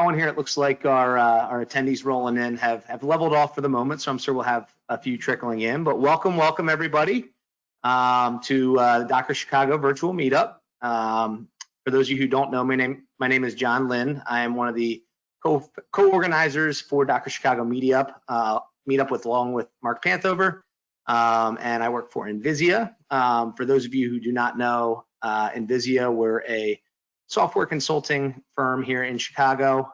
On here, it looks like our attendees rolling in have leveled off for the moment, so I'm sure we'll have a few trickling in. But welcome everybody to Docker Chicago virtual meetup. For those of you who don't know, my name is John Lynn. I am one of the co-organizers for Docker Chicago meetup along with Mark Panthover, and I work for Invisia. For those of you who do not know, Invisia, we're a software consulting firm here in Chicago,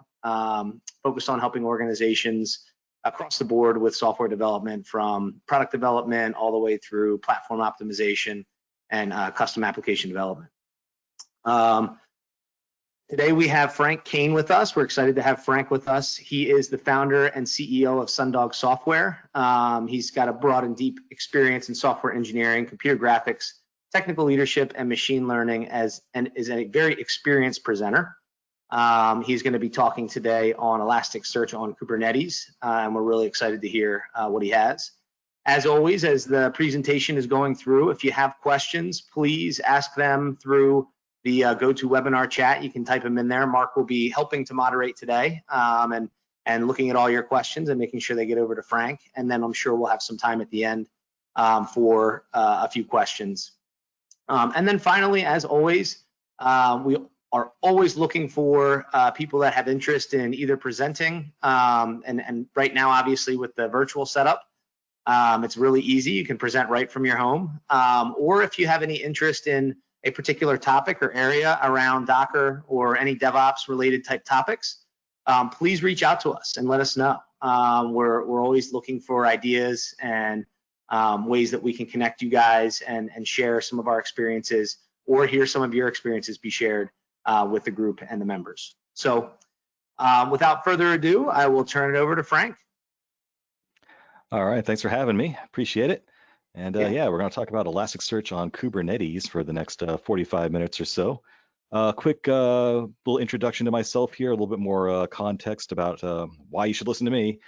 focused on helping organizations across the board with software development, from product development all the way through platform optimization and custom application development. Today we have Frank Kane with us. We're excited to have Frank with us. He is the founder and CEO of Sundog Software. He's got a broad and deep experience in software engineering, computer graphics, technical leadership, and machine learning, and is a very experienced presenter. He's going to be talking today on Elasticsearch on Kubernetes, and we're really excited to hear what he has. As always, as the presentation is going through, if you have questions, please ask them through the GoToWebinar chat. You can type them in there. Mark will be helping to moderate today, and looking at all your questions and making sure they get over to Frank. And then I'm sure we'll have some time at the end for a few questions. And then finally, as always, we are always looking for people that have interest in either presenting, and right now, obviously, with the virtual setup, it's really easy. You can present right from your home. Or if you have any interest in a particular topic or area around Docker or any DevOps related type topics, please reach out to us and let us know. We're always looking for ideas and ways that we can connect you guys and share some of our experiences, or hear some of your experiences be shared with the group and the members. So without further ado, I will turn it over to Frank. All right, thanks for having me. Appreciate it. And yeah, we're going to talk about Elasticsearch on Kubernetes for the next 45 minutes or so. Quick little introduction to myself here, a little bit more context about why you should listen to me.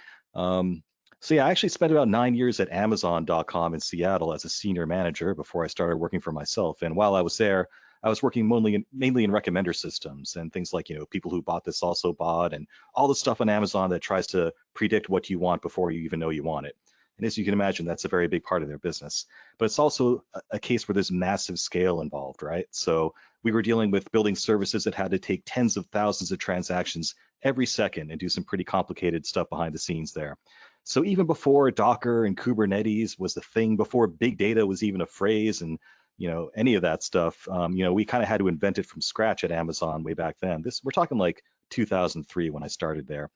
So yeah, I actually spent about 9 years at Amazon.com in Seattle as a senior manager before I started working for myself. And while I was there, I was working mainly in recommender systems and things like, people who bought this also bought, and all the stuff on Amazon that tries to predict what you want before you even know you want it. And as you can imagine, that's a very big part of their business. But it's also a case where there's massive scale involved, right? So we were dealing with building services that had to take tens of thousands of transactions every second and do some pretty complicated stuff behind the scenes there. So even before Docker and Kubernetes was the thing, before big data was even a phrase, and any of that stuff, we kind of had to invent it from scratch at Amazon way back then. We're talking like 2003 when I started there.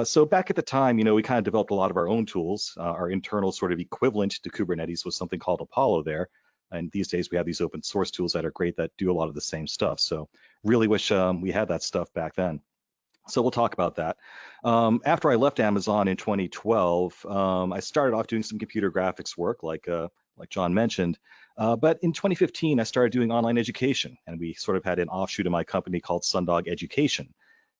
So back at the time, we kind of developed a lot of our own tools. Our internal sort of equivalent to Kubernetes was something called Apollo there. And these days we have these open source tools that are great that do a lot of the same stuff. So really wish we had that stuff back then. So we'll talk about that. After I left Amazon in 2012, I started off doing some computer graphics work, like John mentioned. But in 2015, I started doing online education, and we sort of had an offshoot of my company called Sundog Education.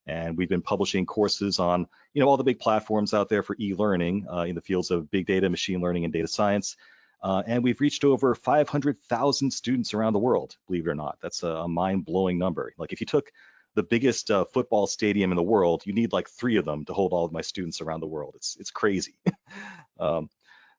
And we've been publishing courses on, all the big platforms out there for e-learning in the fields of big data, machine learning, and data science. And we've reached over 500,000 students around the world, believe it or not. That's a mind-blowing number. Like if you took the biggest football stadium in the world, you need like 3 of them to hold all of my students around the world. It's crazy.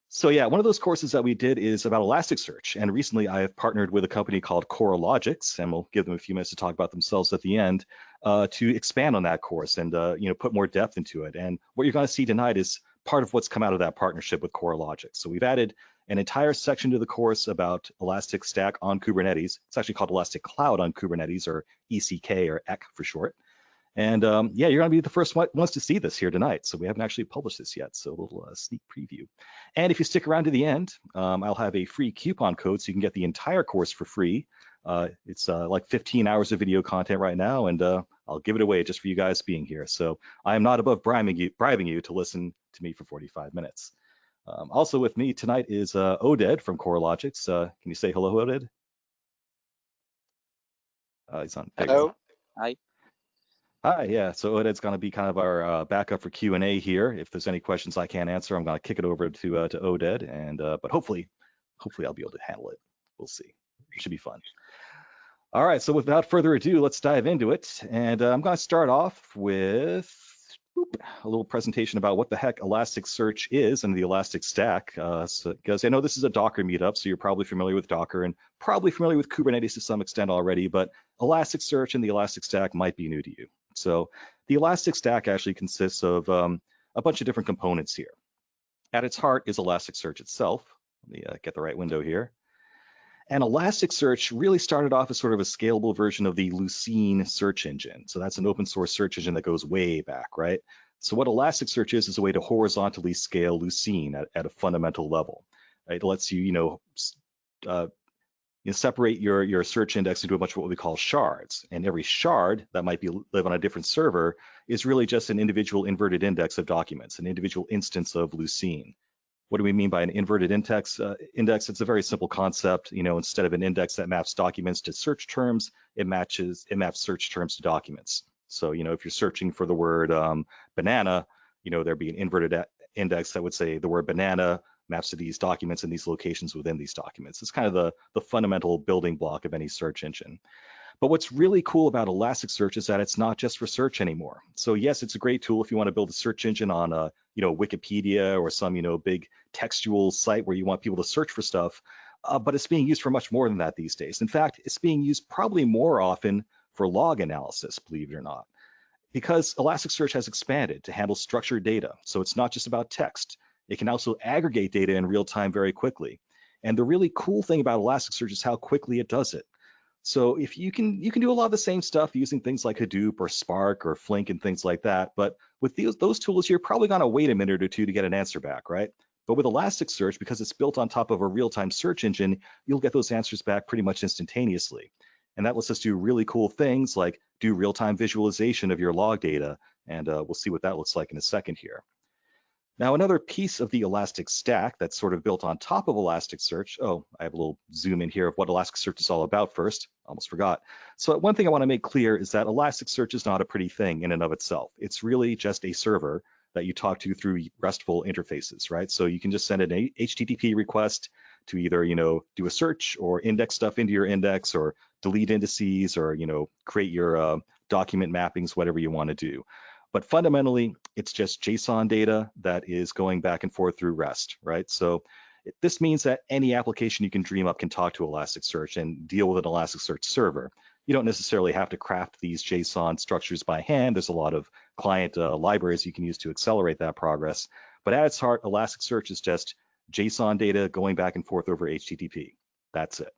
So yeah, one of those courses that we did is about Elasticsearch. And recently I have partnered with a company called CoreLogics, and we'll give them a few minutes to talk about themselves at the end, to expand on that course and put more depth into it. And what you're going to see tonight is part of what's come out of that partnership with CoreLogics. So we've added an entire section to the course about Elastic Stack on Kubernetes. It's actually called Elastic Cloud on Kubernetes, or ECK, or EC for short. And yeah, you're going to be the first ones to see this here tonight. So we haven't actually published this yet, so a little sneak preview. And if you stick around to the end, I'll have a free coupon code so you can get the entire course for free. It's like 15 hours of video content right now, and I'll give it away just for you guys being here. So I am not above bribing you to listen to me for 45 minutes. Also with me tonight is Oded from CoreLogics. Can you say hello, Oded? He's on. Hello. Hi. Hi, yeah. So Oded's going to be kind of our backup for Q&A here. If there's any questions I can't answer, I'm going to kick it over to Oded, and but hopefully I'll be able to handle it. We'll see. It should be fun. All right, so without further ado, let's dive into it. And I'm going to start off with a little presentation about what the heck Elasticsearch is and the Elastic Stack. Because I know this is a Docker meetup, so you're probably familiar with Docker and probably familiar with Kubernetes to some extent already, but Elasticsearch and the Elastic Stack might be new to you. So the Elastic Stack actually consists of a bunch of different components here. At its heart is Elasticsearch itself. Let me get the right window here. And Elasticsearch really started off as sort of a scalable version of the Lucene search engine. So that's an open source search engine that goes way back, right? So what Elasticsearch is a way to horizontally scale Lucene at a fundamental level. Right? It lets you, separate your search index into a bunch of what we call shards. And every shard that might live on a different server is really just an individual inverted index of documents, an individual instance of Lucene. What do we mean by an inverted index? It's a very simple concept. Instead of an index that maps documents to search terms, it maps search terms to documents. So, if you're searching for the word banana, there'd be an inverted index that would say the word banana maps to these documents and these locations within these documents. It's kind of the fundamental building block of any search engine. But what's really cool about Elasticsearch is that it's not just for search anymore. So yes, it's a great tool if you want to build a search engine on Wikipedia or some big textual site where you want people to search for stuff. But it's being used for much more than that these days. In fact, it's being used probably more often for log analysis, believe it or not, because Elasticsearch has expanded to handle structured data. So it's not just about text. It can also aggregate data in real time very quickly. And the really cool thing about Elasticsearch is how quickly it does it. So if you can do a lot of the same stuff using things like Hadoop or Spark or Flink and things like that. But with those tools, you're probably going to wait a minute or two to get an answer back, right? But with Elasticsearch, because it's built on top of a real-time search engine, you'll get those answers back pretty much instantaneously. And that lets us do really cool things like do real-time visualization of your log data. And we'll see what that looks like in a second here. Now, another piece of the Elastic Stack that's sort of built on top of Elasticsearch. Oh, I have a little zoom in here of what Elasticsearch is all about first. Almost forgot. So one thing I want to make clear is that Elasticsearch is not a pretty thing in and of itself. It's really just a server that you talk to through RESTful interfaces, right? So you can just send an HTTP request to either, do a search or index stuff into your index or delete indices or, create your document mappings, whatever you want to do. But fundamentally, it's just JSON data that is going back and forth through REST, right? So this means that any application you can dream up can talk to Elasticsearch and deal with an Elasticsearch server. You don't necessarily have to craft these JSON structures by hand. There's a lot of client libraries you can use to accelerate that progress. But at its heart, Elasticsearch is just JSON data going back and forth over HTTP. That's it.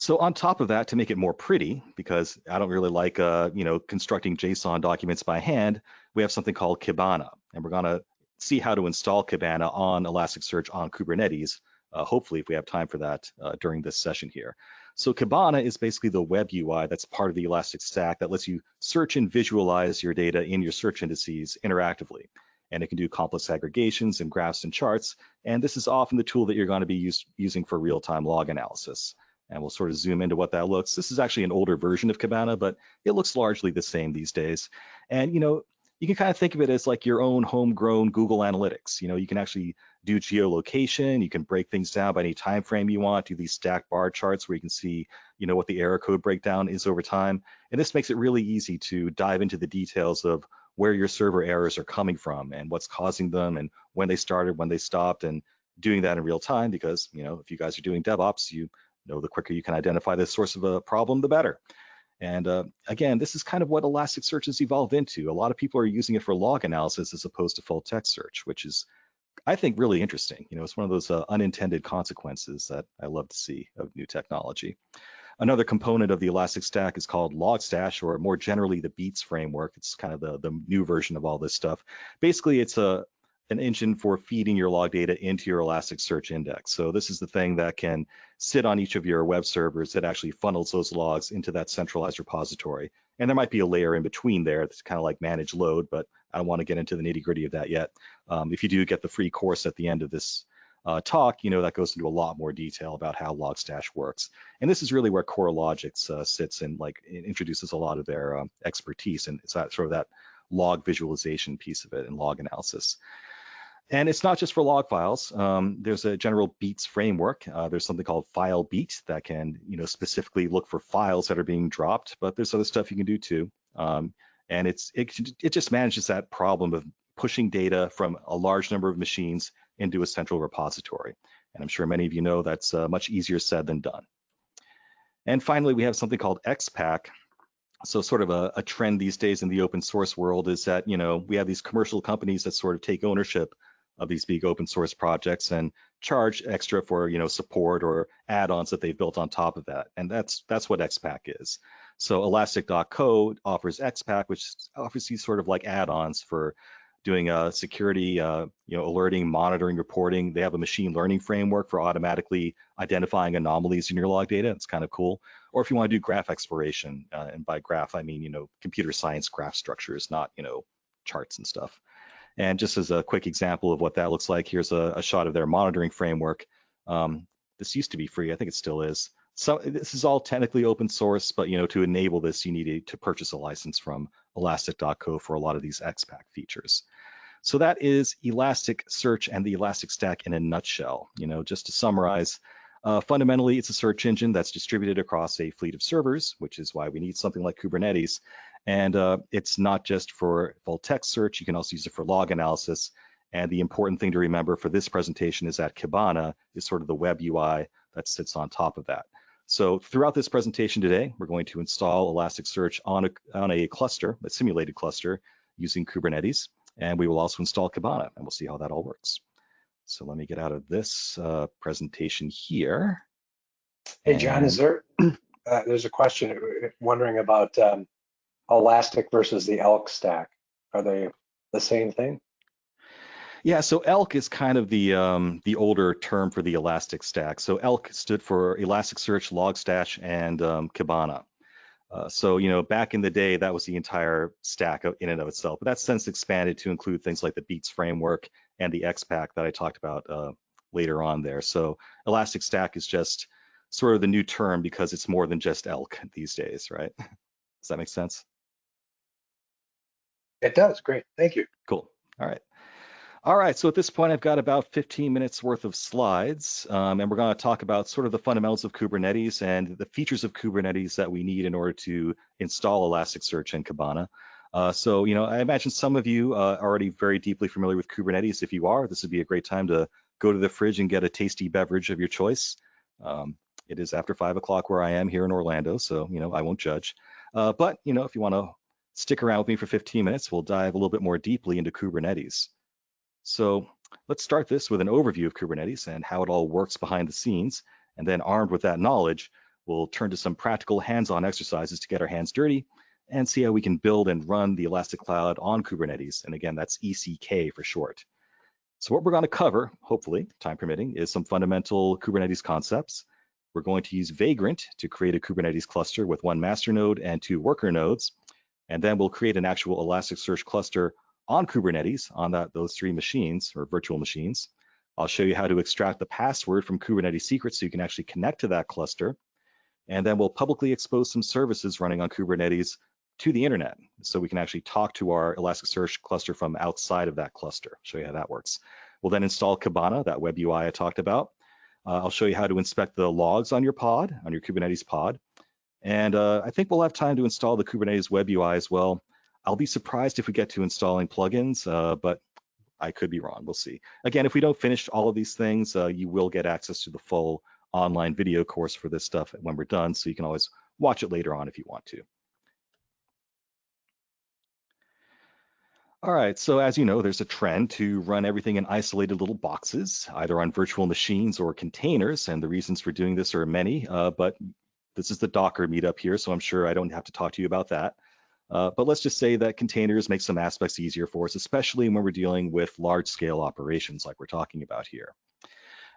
So on top of that, to make it more pretty, because I don't really like, constructing JSON documents by hand, we have something called Kibana, and we're going to see how to install Kibana on Elasticsearch on Kubernetes, hopefully if we have time for that during this session here. So Kibana is basically the web UI that's part of the Elastic Stack that lets you search and visualize your data in your search indices interactively. And it can do complex aggregations and graphs and charts, and this is often the tool that you're going to be using for real-time log analysis. And we'll sort of zoom into what that looks. This is actually an older version of Kibana, but it looks largely the same these days. And, you can kind of think of it as like your own homegrown Google Analytics. You can actually do geolocation. You can break things down by any time frame you want, do these stacked bar charts where you can see, what the error code breakdown is over time. And this makes it really easy to dive into the details of where your server errors are coming from and what's causing them and when they started, when they stopped, and doing that in real time because, if you guys are doing DevOps, the quicker you can identify the source of a problem, the better. And again, this is kind of what Elasticsearch has evolved into. A lot of people are using it for log analysis as opposed to full text search, which is, I think, really interesting. It's one of those unintended consequences that I love to see of new technology. Another component of the Elastic Stack is called Logstash, or more generally the Beats framework. It's kind of the new version of all this stuff. Basically, it's an engine for feeding your log data into your Elasticsearch index. So this is the thing that can sit on each of your web servers that actually funnels those logs into that centralized repository. And there might be a layer in between there that's kind of like manage load, but I don't want to get into the nitty-gritty of that yet. If you do get the free course at the end of this talk, that goes into a lot more detail about how Logstash works. And this is really where CoreLogics sits and introduces a lot of their expertise, and it's that sort of that log visualization piece of it and log analysis. And it's not just for log files. There's a general beats framework. There's something called file beat that can, specifically look for files that are being dropped, but there's other stuff you can do too. And it just manages that problem of pushing data from a large number of machines into a central repository. And I'm sure many of you know that's much easier said than done. And finally, we have something called XPack. So sort of a trend these days in the open source world is that, we have these commercial companies that sort of take ownership of these big open source projects and charge extra for, support or add-ons that they've built on top of that. And that's what XPack is. So Elastic.co offers XPack, which offers these sort of like add-ons for doing security, alerting, monitoring, reporting. They have a machine learning framework for automatically identifying anomalies in your log data. It's kind of cool. Or if you want to do graph exploration, and by graph, I mean, computer science graph structures, not, charts and stuff. And just as a quick example of what that looks like, here's a shot of their monitoring framework. This used to be free. I think it still is. So this is all technically open source, but to enable this, you need to purchase a license from Elastic.co for a lot of these XPack features. So that is Elasticsearch and the Elastic Stack in a nutshell. Just to summarize, fundamentally, it's a search engine that's distributed across a fleet of servers, which is why we need something like Kubernetes. And it's not just for full text search. You can also use it for log analysis. And the important thing to remember for this presentation is that Kibana is sort of the web UI that sits on top of that. So throughout this presentation today, we're going to install Elasticsearch on a cluster, a simulated cluster using Kubernetes. And we will also install Kibana, and we'll see how that all works. So let me get out of this presentation here. Hey, John, is there, there's a question wondering about Elastic versus the ELK stack. Are they the same thing? Yeah, so ELK is kind of the older term for the Elastic Stack. So ELK stood for Elasticsearch, Logstash, and Kibana. So, back in the day, that was the entire stack in and of itself. But that's since expanded to include things like the Beats framework and the XPack that I talked about later on there. So Elastic Stack is just sort of the new term because it's more than just ELK these days, right? Does that make sense? It does. Great. Thank you. Cool. All right, so at this point, I've got about 15 minutes worth of slides, and we're going to talk about sort of the fundamentals of Kubernetes and the features of Kubernetes that we need in order to install Elasticsearch and Kibana. So, I imagine some of you are already very deeply familiar with Kubernetes. If you are, this would be a great time to go to the fridge and get a tasty beverage of your choice. It is after 5 o'clock where I am here in Orlando, so, I won't judge. But, if you want to stick around with me for 15 minutes, we'll dive a little bit more deeply into Kubernetes. So let's start this with an overview of Kubernetes and how it all works behind the scenes. And then armed with that knowledge, we'll turn to some practical hands-on exercises to get our hands dirty and see how we can build and run the Elastic Cloud on Kubernetes. And again, that's ECK for short. So what we're going to cover, hopefully, time permitting, is some fundamental Kubernetes concepts. We're going to use Vagrant to create a Kubernetes cluster with 1 master node and 2 worker nodes. And then we'll create an actual Elasticsearch cluster on Kubernetes on those 3 machines or virtual machines. I'll show you how to extract the password from Kubernetes secrets so you can actually connect to that cluster. And then we'll publicly expose some services running on Kubernetes to the internet so we can actually talk to our Elasticsearch cluster from outside of that cluster. Show you how that works. We'll then install Kibana, that web UI I talked about. I'll show you how to inspect the logs on your pod, on your Kubernetes pod. And I think we'll have time to install the Kubernetes web UI as well. I'll be surprised if we get to installing plugins, but I could be wrong. We'll see. Again, if we don't finish all of these things, you will get access to the full online video course for this stuff when we're done, so you can always watch it later on if you want to. All right, so as you know, there's a trend to run everything in isolated little boxes, either on virtual machines or containers, and the reasons for doing this are many, but this is the Docker meetup here, so I'm sure I don't have to talk to you about that. But let's just say that containers make some aspects easier for us, especially when we're dealing with large-scale operations like we're talking about here.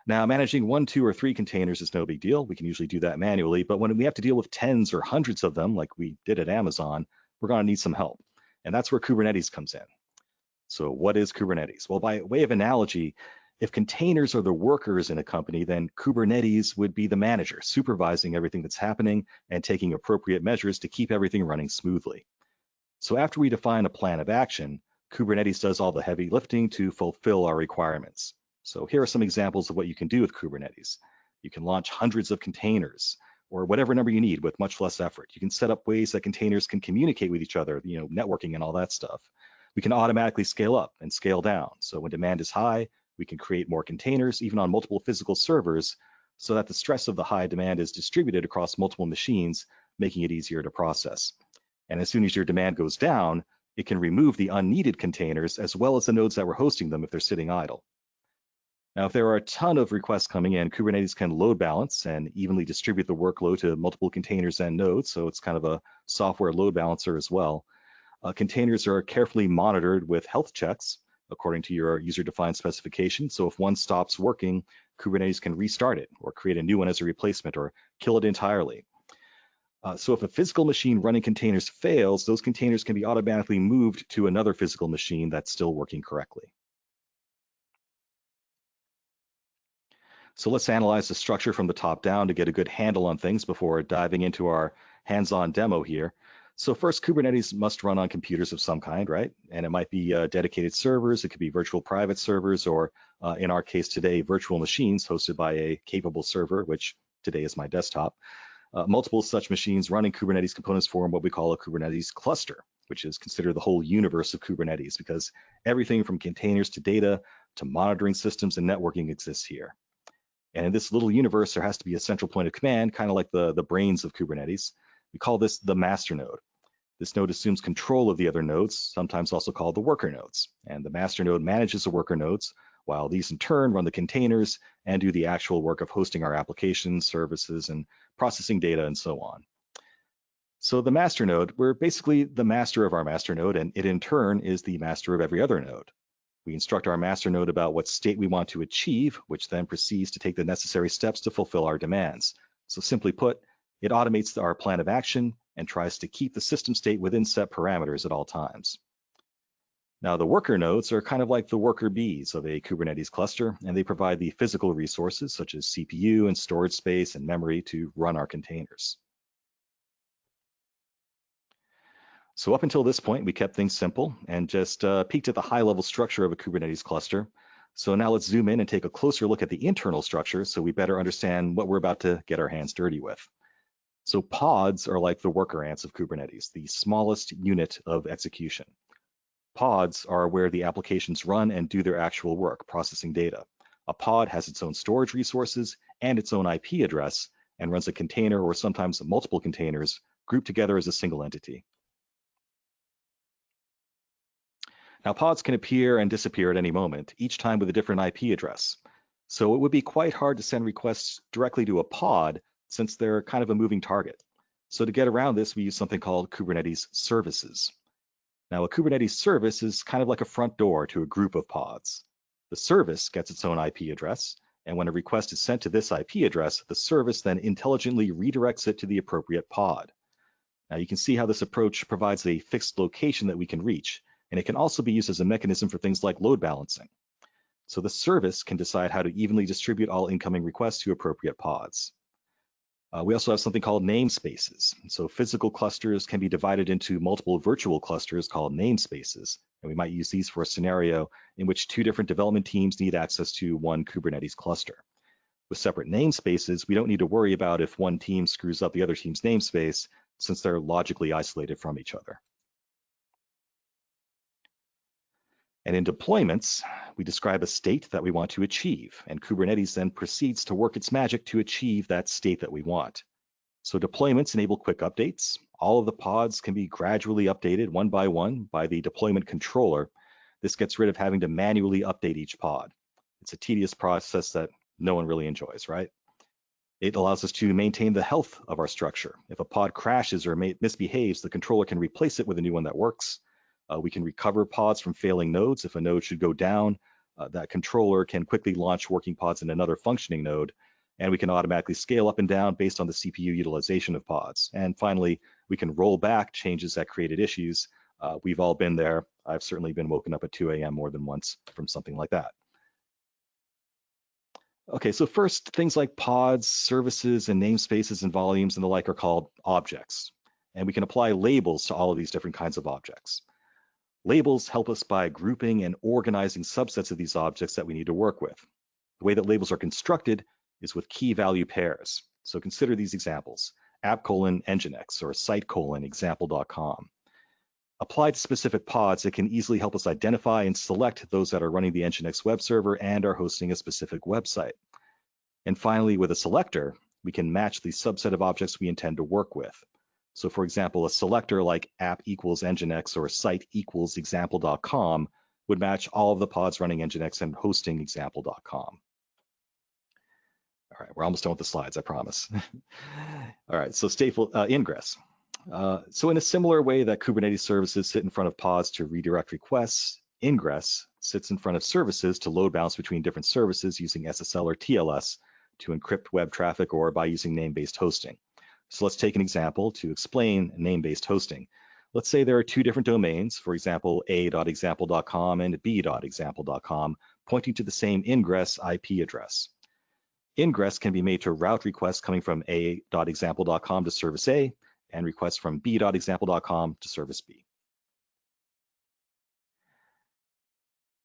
Now, managing 1, 2, or 3 containers is no big deal. We can usually do that manually. But when we have to deal with tens or hundreds of them, like we did at Amazon, we're going to need some help. And that's where Kubernetes comes in. So what is Kubernetes? Well, by way of analogy, if containers are the workers in a company, then Kubernetes would be the manager, supervising everything that's happening and taking appropriate measures to keep everything running smoothly. So after we define a plan of action, Kubernetes does all the heavy lifting to fulfill our requirements. So here are some examples of what you can do with Kubernetes. You can launch hundreds of containers or whatever number you need with much less effort. You can set up ways that containers can communicate with each other, networking and all that stuff. We can automatically scale up and scale down. So when demand is high, we can create more containers, even on multiple physical servers, so that the stress of the high demand is distributed across multiple machines, making it easier to process. And as soon as your demand goes down, it can remove the unneeded containers as well as the nodes that were hosting them if they're sitting idle. Now, if there are a ton of requests coming in, Kubernetes can load balance and evenly distribute the workload to multiple containers and nodes, so it's kind of a software load balancer as well. Containers are carefully monitored with health checks according to your user-defined specification, so if one stops working, Kubernetes can restart it or create a new one as a replacement or kill it entirely. So if a physical machine running containers fails, those containers can be automatically moved to another physical machine that's still working correctly. So let's analyze the structure from the top down to get a good handle on things before diving into our hands-on demo here. So first, Kubernetes must run on computers of some kind, right? And it might be dedicated servers, it could be virtual private servers, or in our case today, virtual machines hosted by a capable server, which today is my desktop. Multiple such machines running Kubernetes components form what we call a Kubernetes cluster, which is considered the whole universe of Kubernetes because everything from containers to data to monitoring systems and networking exists here. And in this little universe, there has to be a central point of command, kind of like the brains of Kubernetes. We call this the master node. This node assumes control of the other nodes, sometimes also called the worker nodes. And the master node manages the worker nodes, while these in turn run the containers and do the actual work of hosting our applications, services, and processing data, and so on. So the master node, we're basically the master of our master node, and it in turn is the master of every other node. We instruct our master node about what state we want to achieve, which then proceeds to take the necessary steps to fulfill our demands. So simply put, it automates our plan of action and tries to keep the system state within set parameters at all times. Now, the worker nodes are kind of like the worker bees of a Kubernetes cluster, and they provide the physical resources such as CPU and storage space and memory to run our containers. So up until this point, we kept things simple and just peeked at the high-level structure of a Kubernetes cluster. So now let's zoom in and take a closer look at the internal structure so we better understand what we're about to get our hands dirty with. So pods are like the worker ants of Kubernetes, the smallest unit of execution. Pods are where the applications run and do their actual work, processing data. A pod has its own storage resources and its own IP address and runs a container or sometimes multiple containers grouped together as a single entity. Now, pods can appear and disappear at any moment, each time with a different IP address. So it would be quite hard to send requests directly to a pod since they're kind of a moving target. So to get around this, we use something called Kubernetes Services. Now, a Kubernetes service is kind of like a front door to a group of pods. The service gets its own IP address, and when a request is sent to this IP address, the service then intelligently redirects it to the appropriate pod. Now, you can see how this approach provides a fixed location that we can reach, and it can also be used as a mechanism for things like load balancing. So the service can decide how to evenly distribute all incoming requests to appropriate pods. We also have something called namespaces. So physical clusters can be divided into multiple virtual clusters called namespaces, and we might use these for a scenario in which two different development teams need access to one Kubernetes cluster. With separate namespaces, we don't need to worry about if one team screws up the other team's namespace, since they're logically isolated from each other. And in deployments, we describe a state that we want to achieve, and Kubernetes then proceeds to work its magic to achieve that state that we want. So deployments enable quick updates. All of the pods can be gradually updated one by the deployment controller. This gets rid of having to manually update each pod. It's a tedious process that no one really enjoys, right? It allows us to maintain the health of our structure. If a pod crashes or misbehaves, the controller can replace it with a new one that works. We can recover pods from failing nodes. If a node should go down, that controller can quickly launch working pods in another functioning node, and we can automatically scale up and down based on the CPU utilization of pods. And finally, we can roll back changes that created issues. We've all been there. I've certainly been woken up at 2 a.m. more than once from something like that. Okay, so first, things like pods, services, and namespaces and volumes and the like are called objects. And we can apply labels to all of these different kinds of objects. Labels help us by grouping and organizing subsets of these objects that we need to work with. The way that labels are constructed is with key value pairs. So consider these examples: app:/nginx or site:/example.com. Applied to specific pods, it can easily help us identify and select those that are running the Nginx web server and are hosting a specific website. And finally, with a selector, we can match the subset of objects we intend to work with. So for example, a selector like app=nginx or site=example.com would match all of the pods running Nginx and hosting example.com. All right, we're almost done with the slides, I promise. All right, so stateful ingress. So in a similar way that Kubernetes services sit in front of pods to redirect requests, ingress sits in front of services to load balance between different services using SSL or TLS to encrypt web traffic or by using name-based hosting. So let's take an example to explain name-based hosting. Let's say there are two different domains, for example, a.example.com and b.example.com, pointing to the same ingress IP address. Ingress can be made to route requests coming from a.example.com to service A and requests from b.example.com to service B.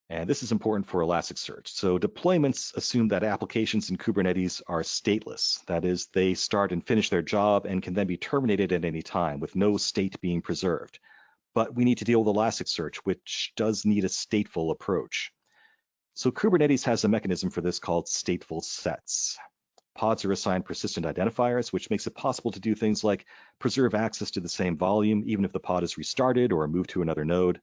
And this is important for Elasticsearch. So deployments assume that applications in Kubernetes are stateless. That is, they start and finish their job and can then be terminated at any time with no state being preserved. But we need to deal with Elasticsearch, which does need a stateful approach. So Kubernetes has a mechanism for this called stateful sets. Pods are assigned persistent identifiers, which makes it possible to do things like preserve access to the same volume, even if the pod is restarted or moved to another node.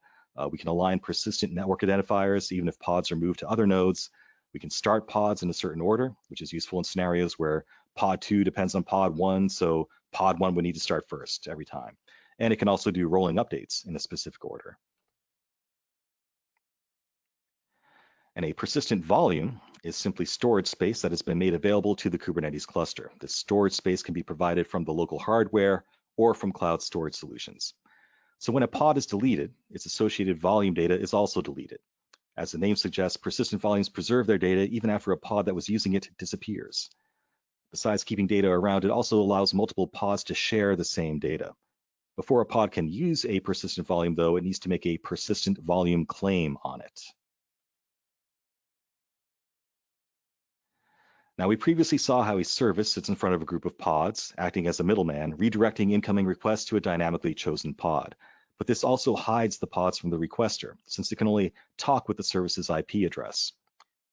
We can align persistent network identifiers, even if pods are moved to other nodes. We can start pods in a certain order, which is useful in scenarios where pod 2 depends on pod 1, so pod 1 would need to start first every time. And it can also do rolling updates in a specific order. And a persistent volume is simply storage space that has been made available to the Kubernetes cluster. This storage space can be provided from the local hardware or from cloud storage solutions. So when a pod is deleted, its associated volume data is also deleted. As the name suggests, persistent volumes preserve their data even after a pod that was using it disappears. Besides keeping data around, it also allows multiple pods to share the same data. Before a pod can use a persistent volume, though, it needs to make a persistent volume claim on it. Now, we previously saw how a service sits in front of a group of pods, acting as a middleman, redirecting incoming requests to a dynamically chosen pod. But this also hides the pods from the requester, since it can only talk with the service's IP address.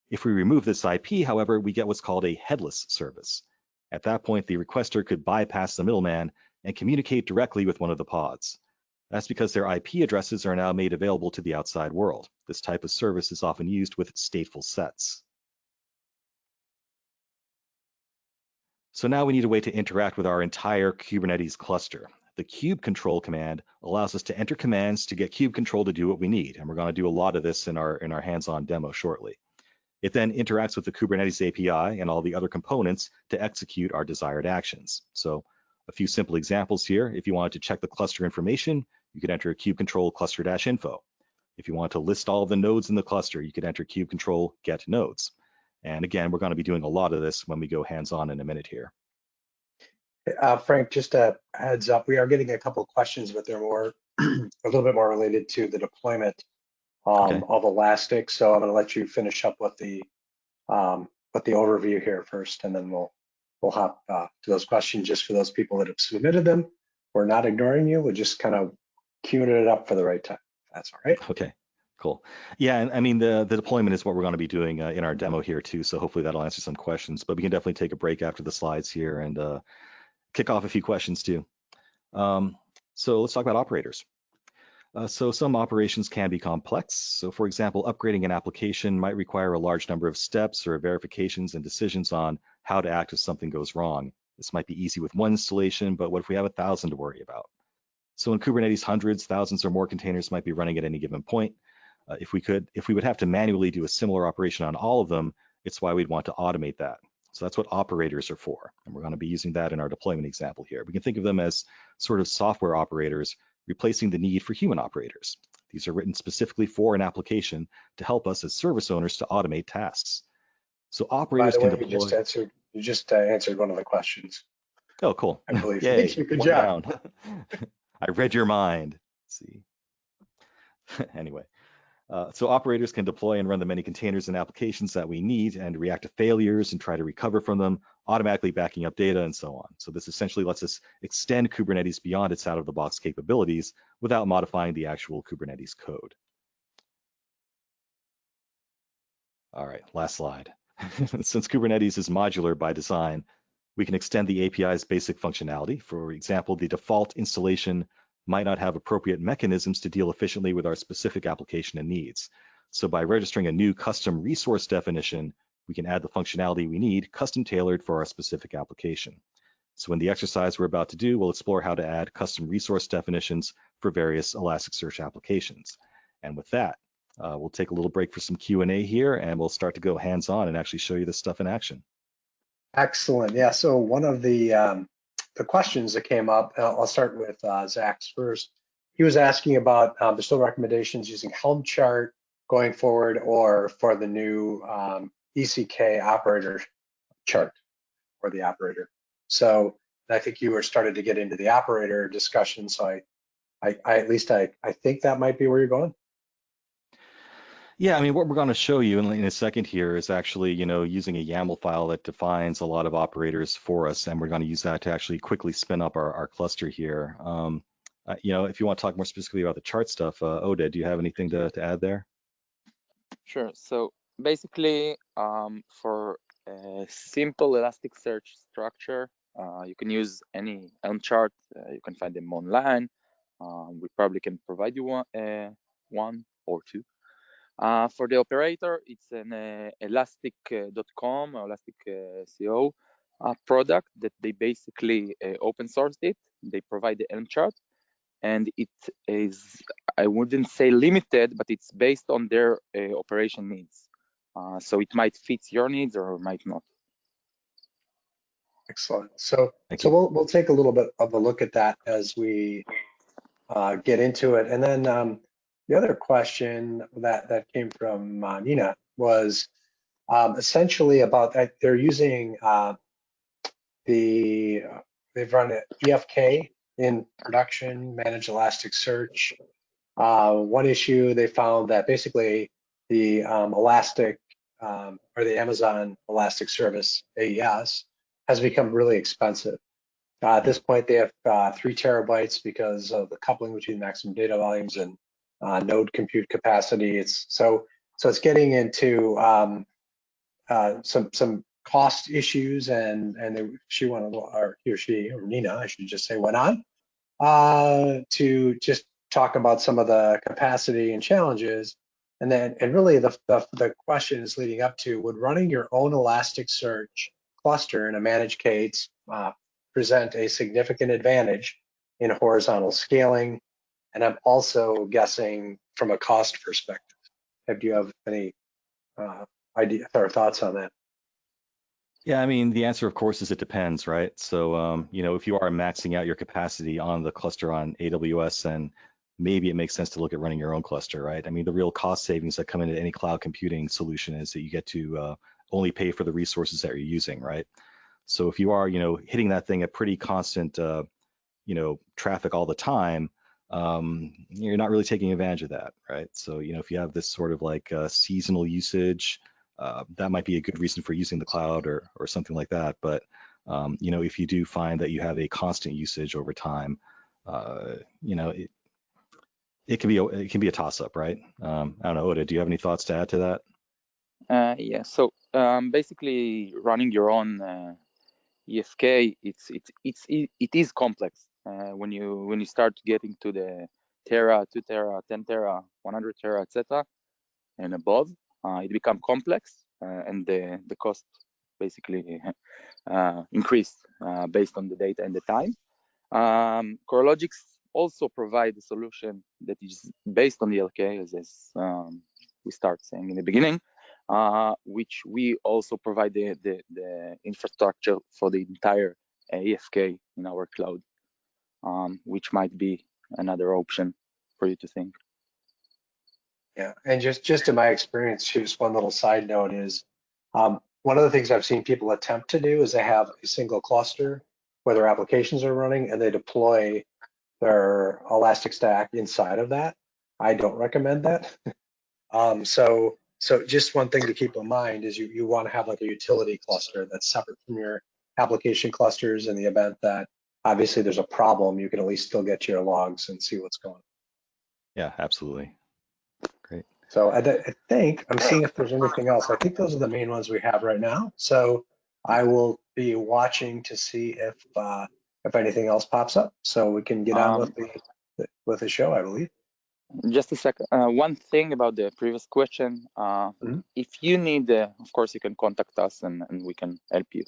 If we remove this IP, however, we get what's called a headless service. At that point, the requester could bypass the middleman and communicate directly with one of the pods. That's because their IP addresses are now made available to the outside world. This type of service is often used with stateful sets. So now we need a way to interact with our entire Kubernetes cluster. The kube control command allows us to enter commands to get kube control to do what we need. And we're going to do a lot of this in our hands-on demo shortly. It then interacts with the Kubernetes API and all the other components to execute our desired actions. So a few simple examples here. If you wanted to check the cluster information, you could enter kube control cluster-info. If you want to list all of the nodes in the cluster, you could enter kube control get nodes. And again, we're going to be doing a lot of this when we go hands-on in a minute here. Frank, just a heads up, we are getting a couple of questions, but they're more a little bit more related to the deployment of Elastic. So I'm going to let you finish up with the overview here first, and then we'll hop to those questions. Just for those people that have submitted them, we're not ignoring you. We're just kind of queuing it up for the right time. That's all right. Okay. Cool. Yeah, and I mean, the deployment is what we're going to be doing in our demo here too, so hopefully that'll answer some questions, but we can definitely take a break after the slides here and kick off a few questions too. So let's talk about operators. So some operations can be complex. So for example, upgrading an application might require a large number of steps or verifications and decisions on how to act if something goes wrong. This might be easy with one installation, but what if we have 1,000 to worry about? So in Kubernetes, hundreds, thousands, or more containers might be running at any given point. If we would have to manually do a similar operation on all of them, it's why we'd want to automate that. So that's what operators are for. And we're going to be using that in our deployment example here. We can think of them as sort of software operators replacing the need for human operators. These are written specifically for an application to help us as service owners to automate tasks. So operators can deploy. You just answered one of the questions. Oh, cool. I believe. Yay. Good job. I read your mind. Let's see. Anyway, so operators can deploy and run the many containers and applications that we need and react to failures and try to recover from them, automatically backing up data and so on. So this essentially lets us extend Kubernetes beyond its out-of-the-box capabilities without modifying the actual Kubernetes code. All right, last slide. Since Kubernetes is modular by design, we can extend the API's basic functionality. For example, the default installation might not have appropriate mechanisms to deal efficiently with our specific application and needs. So by registering a new custom resource definition, we can add the functionality we need, custom tailored for our specific application. So in the exercise we're about to do, we'll explore how to add custom resource definitions for various Elasticsearch applications. And with that, we'll take a little break for some Q&A here, and we'll start to go hands-on and actually show you this stuff in action. Excellent. Yeah. So one of the questions that came up, I'll start with Zach's first. He was asking about there's still recommendations using Helm chart going forward, or for the new ECK operator chart or the operator. So I think you were started to get into the operator discussion. So I at least I think that might be where you're going. Yeah, I mean, what we're going to show you in a second here is actually, using a Yambol file that defines a lot of operators for us, and we're going to use that to actually quickly spin up our cluster here. If you want to talk more specifically about the chart stuff, Oded, do you have anything to add there? Sure. So basically, for a simple Elasticsearch structure, you can use any Helm chart. You can find them online. We probably can provide you one or two. For the operator, it's an elastic.com or elastic.co product that they basically open sourced it. They provide the Helm chart, and it is, I wouldn't say limited, but it's based on their operation needs. So it might fit your needs or might not. Excellent. So we'll take a little bit of a look at that as we get into it. And then the other question that came from Nina was essentially about that they're using they've run EFK in production, managed Elasticsearch. One issue they found that basically the Elastic or the Amazon Elastic Service, AES, has become really expensive. At this point, they have 3 terabytes because of the coupling between maximum data volumes and node compute capacity. So it's getting into some cost issues, and he or Nina, I should just say, went on to just talk about some of the capacity and challenges. And really the question is leading up to, would running your own Elasticsearch cluster in a managed K8s present a significant advantage in horizontal scaling? And I'm also guessing from a cost perspective. Do you have any idea or thoughts on that? Yeah, I mean, the answer, of course, is it depends, right? So, if you are maxing out your capacity on the cluster on AWS, then maybe it makes sense to look at running your own cluster, right? I mean, the real cost savings that come into any cloud computing solution is that you get to only pay for the resources that you're using, right? So if you are, hitting that thing at pretty constant, traffic all the time, you're not really taking advantage of that, right? So, if you have this sort of like seasonal usage, that might be a good reason for using the cloud or something like that. But, if you do find that you have a constant usage over time, it can be a toss-up, right? I don't know, Oda, do you have any thoughts to add to that? Yeah. So basically, running your own EFK, it is complex. When you start getting to the tera, 2 tera, 10 tera, 100 tera, etc., and above, it becomes complex, and the cost basically increased based on the data and the time. CoreLogics also provide a solution that is based on the ELK, as we start saying in the beginning, which we also provide the infrastructure for the entire EFK in our cloud, which might be another option for you to think. Yeah, and just in my experience, just one little side note is, one of the things I've seen people attempt to do is they have a single cluster where their applications are running, and they deploy their Elastic Stack inside of that. I don't recommend that. So just one thing to keep in mind is you want to have like a utility cluster that's separate from your application clusters. In the event that obviously there's a problem, you can at least still get your logs and see what's going on. Yeah, absolutely. Great. So I think I'm seeing if there's anything else. I think those are the main ones we have right now. So I will be watching to see if anything else pops up, so we can get on with the show, I believe. Just a second. One thing about the previous question. If you need, of course, you can contact us and we can help you.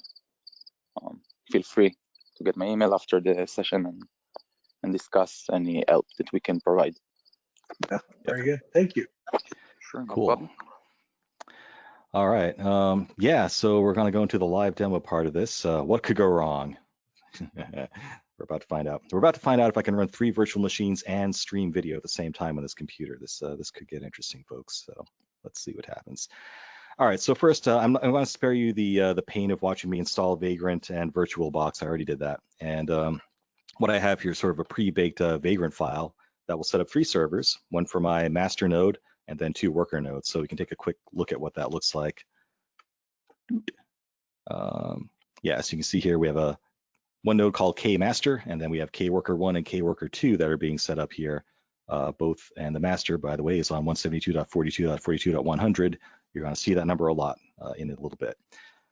Feel free to get my email after the session and discuss any help that we can provide. Yeah, very good. Thank you. Sure. Cool. No problem. All right. Yeah, so we're going to go into the live demo part of this. What could go wrong? We're about to find out. We're about to find out if I can run 3 virtual machines and stream video at the same time on this computer. This could get interesting, folks. So let's see what happens. All right. So first, I'm going to spare you the pain of watching me install Vagrant and VirtualBox. I already did that. And what I have here is sort of a pre-baked Vagrant file that will set up 3 servers, one for my master node and then 2 worker nodes. So we can take a quick look at what that looks like. Yeah, so you can see here we have one node called kmaster, and then we have kworker1 and kworker2 that are being set up here. Both, and the master, by the way, is on 172.42.42.100. You're going to see that number a lot in a little bit.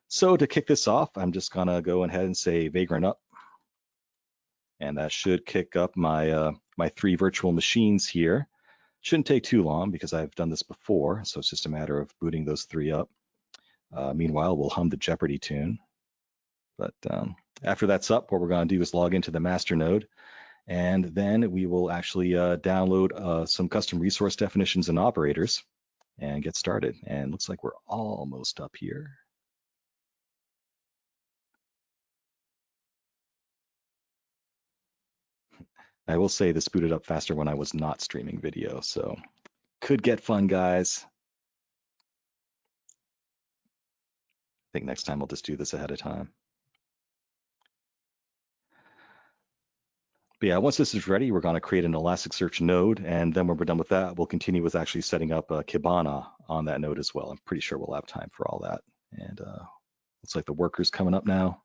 So to kick this off, I'm just going to go ahead and say Vagrant up. And that should kick up my, my 3 virtual machines here. Shouldn't take too long because I've done this before. So it's just a matter of booting those 3 up. Meanwhile, we'll hum the Jeopardy tune. But after that's up, what we're going to do is log into the master node. And then we will actually download some custom resource definitions and operators and get started. And looks like we're almost up here. I will say this booted up faster when I was not streaming video, so could get fun, guys. I think next time I'll just do this ahead of time. But yeah, once this is ready, we're going to create an Elasticsearch node, and then when we're done with that, we'll continue with actually setting up Kibana on that node as well. I'm pretty sure we'll have time for all that. And looks like the worker's coming up now.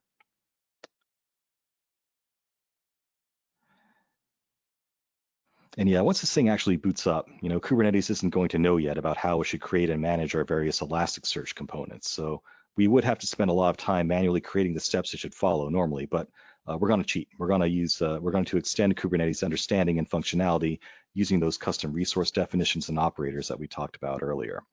And yeah, once this thing actually boots up, you know, Kubernetes isn't going to know yet about how it should create and manage our various Elasticsearch components. So we would have to spend a lot of time manually creating the steps it should follow normally, but we're going to cheat. We're going to extend Kubernetes understanding and functionality using those custom resource definitions and operators that we talked about earlier.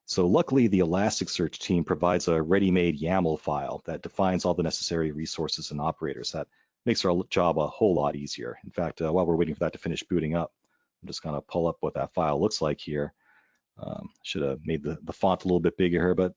So luckily, the Elasticsearch team provides a ready-made YAML file that defines all the necessary resources and operators. That makes our job a whole lot easier. In fact, while we're waiting for that to finish booting up, I'm just going to pull up what that file looks like here. Should have made the font a little bit bigger here, but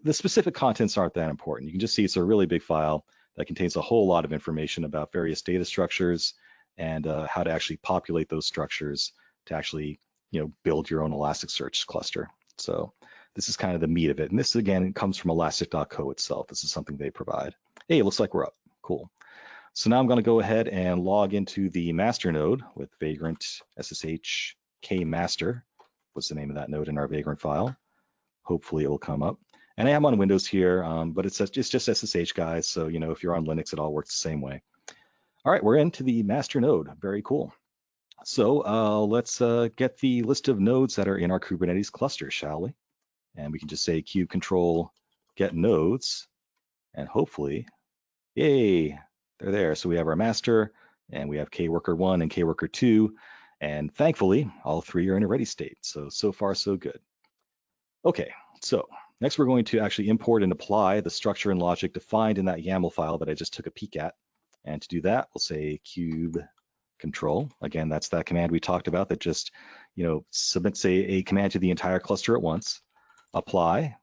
the specific contents aren't that important. You can just see it's a really big file that contains a whole lot of information about various data structures and how to actually populate those structures to actually, you know, build your own Elasticsearch cluster. So this is kind of the meat of it. And this, again, comes from elastic.co itself. This is something they provide. Hey, it looks like we're up. Cool. So now I'm going to go ahead and log into the master node with Vagrant SSH kmaster was the name of that node in our Vagrant file. Hopefully it will come up. And I am on Windows here, but it's just SSH, guys. So, you know, if you're on Linux, it all works the same way. All right, we're into the master node. Very cool. So let's get the list of nodes that are in our Kubernetes cluster, shall we? And we can just say kube control get nodes, and hopefully, yay, they're there. So we have our master, and we have kworker1 and kworker2, and thankfully, all 3 are in a ready state. So far, so good. Okay, so next we're going to actually import and apply the structure and logic defined in that YAML file that I just took a peek at. And to do that, we'll say kube control. Again, that's that command we talked about that just, you know, submits a command to the entire cluster at once. Apply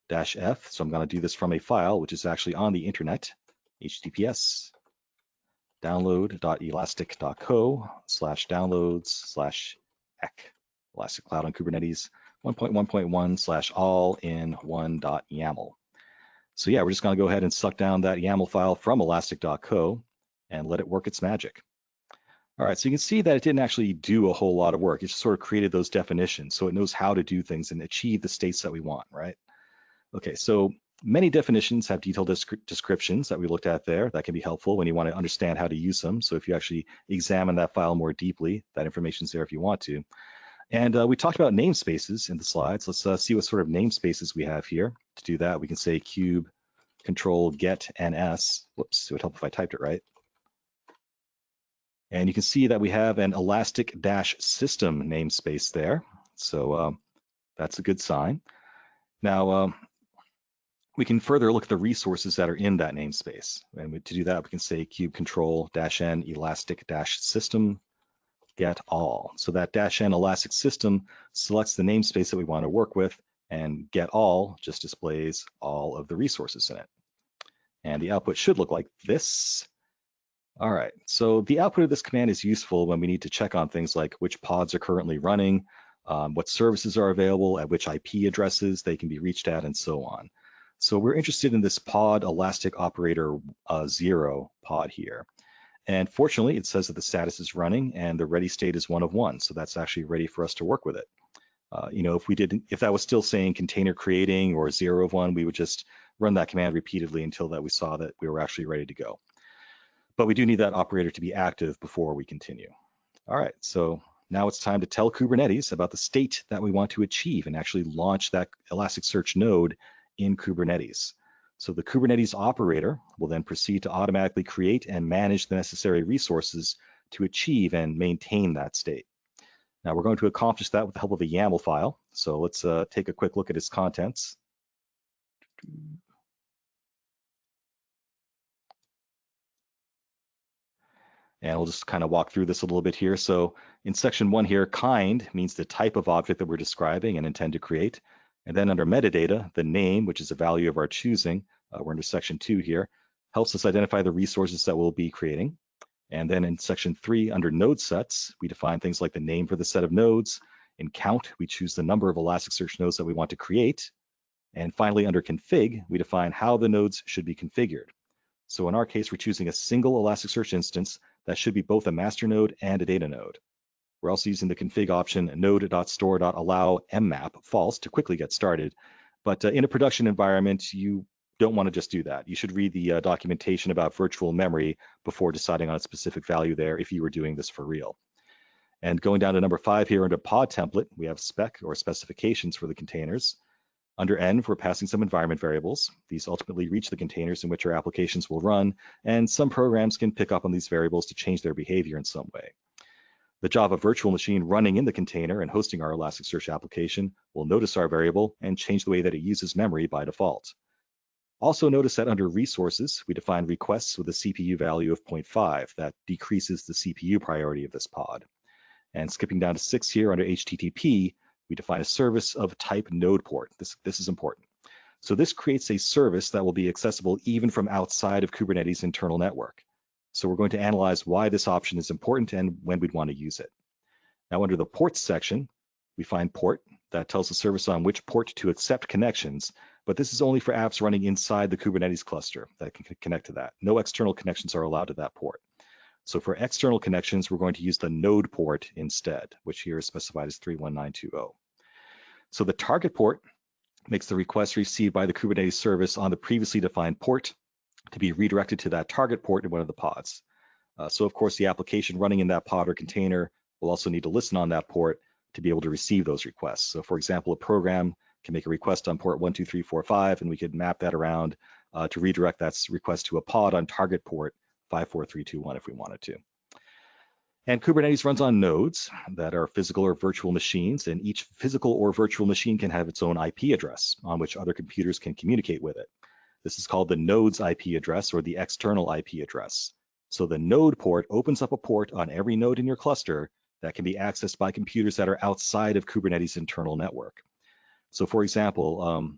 -f. So I'm going to do this from a file, which is actually on the internet, https download.elastic.co/downloads/ec Elastic Cloud on Kubernetes 1.1.1/all-in-one.yaml. So yeah, we're just going to go ahead and suck down that YAML file from elastic.co and let it work its magic. All right, so you can see that it didn't actually do a whole lot of work. It just sort of created those definitions, so it knows how to do things and achieve the states that we want, right? Okay, so many definitions have detailed descriptions that we looked at there. That can be helpful when you want to understand how to use them. So if you actually examine that file more deeply, that information's there if you want to. And we talked about namespaces in the slides. Let's see what sort of namespaces we have here. To do that, we can say cube control get ns. Whoops, it would help if I typed it right. And you can see that we have an elastic-system namespace there. So that's a good sign. Now, we can further look at the resources that are in that namespace. And to do that, we can say cube control -n elastic-system get all. So that -n elastic system selects the namespace that we want to work with, and get all just displays all of the resources in it. And the output should look like this. All right, so the output of this command is useful when we need to check on things like which pods are currently running, what services are available, at which IP addresses they can be reached at, and so on. So we're interested in this pod elastic operator 0 pod here. And fortunately, it says that the status is running and the ready state is 1 of 1. So that's actually ready for us to work with it. You know, if that was still saying container creating or 0 of 1, we would just run that command repeatedly until that we saw that we were actually ready to go. But we do need that operator to be active before we continue. All right, so now it's time to tell Kubernetes about the state that we want to achieve and actually launch that Elasticsearch node in Kubernetes. So the Kubernetes operator will then proceed to automatically create and manage the necessary resources to achieve and maintain that state. Now we're going to accomplish that with the help of a Yambol file. So let's take a quick look at its contents. And we'll just kind of walk through this a little bit here. So in section 1 here, kind means the type of object that we're describing and intend to create. And then under metadata, the name, which is a value of our choosing, we're under section 2 here, helps us identify the resources that we'll be creating. And then in section 3, under node sets, we define things like the name for the set of nodes. In count, we choose the number of Elasticsearch nodes that we want to create. And finally, under config, we define how the nodes should be configured. So in our case, we're choosing a single Elasticsearch instance that should be both a master node and a data node. We're also using the config option node.store.allow mmap false to quickly get started. But in a production environment, you don't want to just do that. You should read the documentation about virtual memory before deciding on a specific value there if you were doing this for real. And going down to number 5 here under pod template, we have spec or specifications for the containers. Under env, we're passing some environment variables. These ultimately reach the containers in which our applications will run, and some programs can pick up on these variables to change their behavior in some way. The Java virtual machine running in the container and hosting our Elasticsearch application will notice our variable and change the way that it uses memory by default. Also notice that under resources, we define requests with a CPU value of 0.5 that decreases the CPU priority of this pod. And skipping down to 6 here under HTTP, we define a service of type node port. This is important. So this creates a service that will be accessible even from outside of Kubernetes' internal network. So we're going to analyze why this option is important and when we'd want to use it. Now under the ports section, we find port that tells the service on which port to accept connections, but this is only for apps running inside the Kubernetes cluster that can connect to that. No external connections are allowed to that port. So for external connections, we're going to use the node port instead, which here is specified as 31920. So the target port makes the request received by the Kubernetes service on the previously defined port to be redirected to that target port in one of the pods. So of course, the application running in that pod or container will also need to listen on that port to be able to receive those requests. So for example, a program can make a request on port 12345, and we could map that around to redirect that request to a pod on target port 54321 if we wanted to. And Kubernetes runs on nodes that are physical or virtual machines, and each physical or virtual machine can have its own IP address on which other computers can communicate with it. This is called the node's IP address or the external IP address. So the node port opens up a port on every node in your cluster that can be accessed by computers that are outside of Kubernetes' internal network. So for example,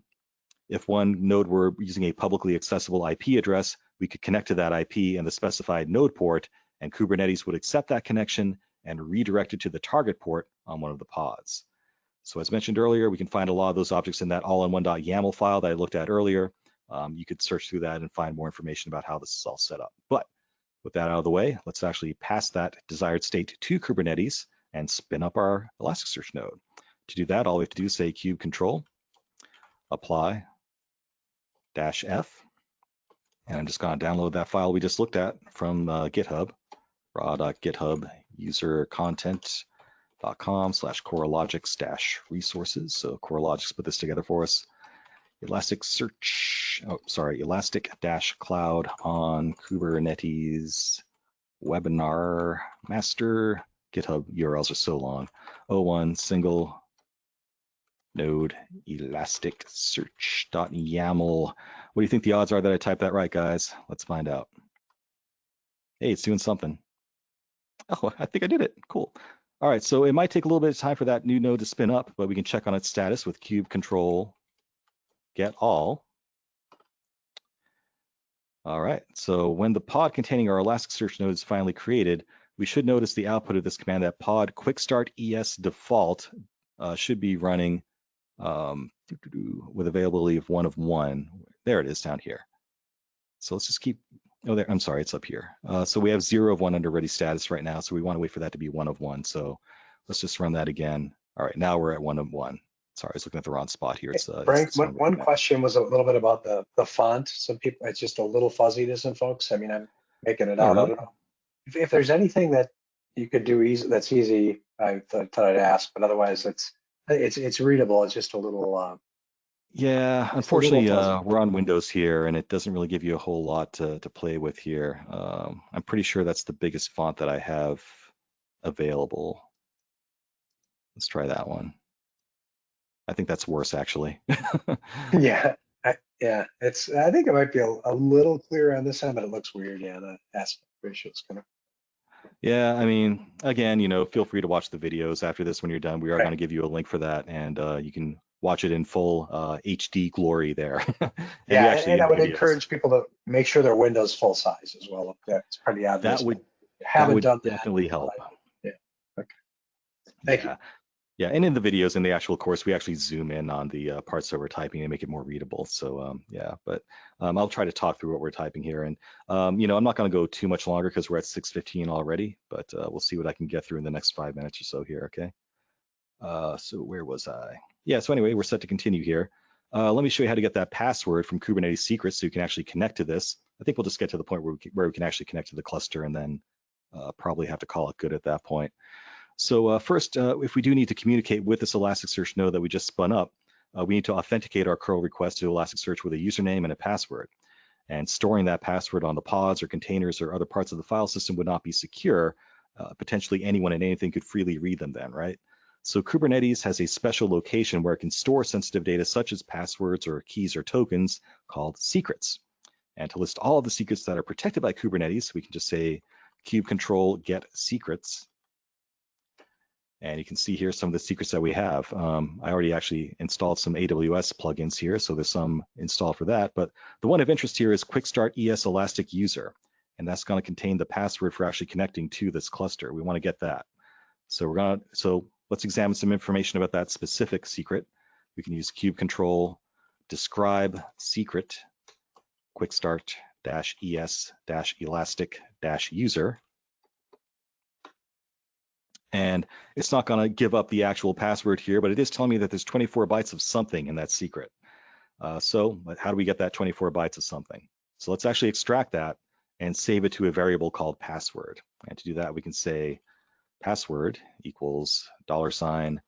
if one node were using a publicly accessible IP address, we could connect to that IP and the specified node port, and Kubernetes would accept that connection and redirect it to the target port on one of the pods. So as mentioned earlier, we can find a lot of those objects in that all-in-one.yaml file that I looked at earlier. You could search through that and find more information about how this is all set up. But With that out of the way, let's actually pass that desired state to Kubernetes and spin up our Elasticsearch node. To do that, all we have to do is say kube control apply -f, and I'm just going to download that file we just looked at from GitHub, raw.github user content.com/CoreLogics-resources. So CoreLogics put this together for us. Elasticsearch, Elastic-cloud on Kubernetes webinar master. GitHub URLs are so long. 01 single node elasticsearch.yaml. What do you think the odds are that I typed that right, guys? Let's find out. Hey, it's doing something. Oh, I think I did it. Cool. All right, so it might take a little bit of time for that new node to spin up, but we can check on its status with kube control get all. All right, so when the pod containing our Elasticsearch node is finally created, we should notice the output of this command that pod quick start es default should be running with availability of 1 of 1. There it is down here. So let's just keep, oh, there, I'm sorry, it's up here. So we have 0 of 1 under ready status right now, so we want to wait for that to be 1 of 1. So let's just run that again. All right, now we're at 1 of 1. Sorry, I was looking at the wrong spot here. It's Frank, one question was a little bit about the font. Some people, it's just a little fuzzy to some folks. I mean, I'm making it out. Really? I don't know. If there's anything that you could do that's easy, I thought I'd ask, but otherwise it's readable. It's just a little. Yeah, unfortunately, we're on Windows here, and it doesn't really give you a whole lot to play with here. I'm pretty sure that's the biggest font that I have available. Let's try that one. I think that's worse, actually. Yeah, I think it might be a little clearer on this end, but it looks weird. Yeah, the aspect ratio is kind of. Yeah, I mean, again, feel free to watch the videos after this when you're done. We are going to give you a link for that, and you can watch it in full HD glory there. And I would encourage people to make sure their window's full size as well. It's pretty obvious. That would definitely help. Yeah. Okay. Thank you. Yeah, and in the videos, in the actual course, we actually zoom in on the parts that we're typing and make it more readable. So yeah, but I'll try to talk through what we're typing here. And I'm not going to go too much longer because we're at 6:15 already, but we'll see what I can get through in the next 5 minutes or so here, okay? So where was I? Yeah, so anyway, we're set to continue here. Let me show you how to get that password from Kubernetes secrets so you can actually connect to this. I think we'll just get to the point where we can actually connect to the cluster and then probably have to call it good at that point. So first, if we do need to communicate with this Elasticsearch node that we just spun up, we need to authenticate our curl request to Elasticsearch with a username and a password. And storing that password on the pods or containers or other parts of the file system would not be secure. Potentially anyone and anything could freely read them then, right? So Kubernetes has a special location where it can store sensitive data such as passwords or keys or tokens called secrets. And to list all of the secrets that are protected by Kubernetes, we can just say kube control get secrets. And you can see here some of the secrets that we have. I already actually installed some AWS plugins here, so there's some installed for that. But the one of interest here is Quick Start ES Elastic User, and that's going to contain the password for actually connecting to this cluster. We want to get that. So let's examine some information about that specific secret. We can use kube control describe secret Quick Start -ES -elastic -user. And it's not going to give up the actual password here, but it is telling me that there's 24 bytes of something in that secret. So how do we get that 24 bytes of something? So let's actually extract that and save it to a variable called password. And to do that, we can say password equals $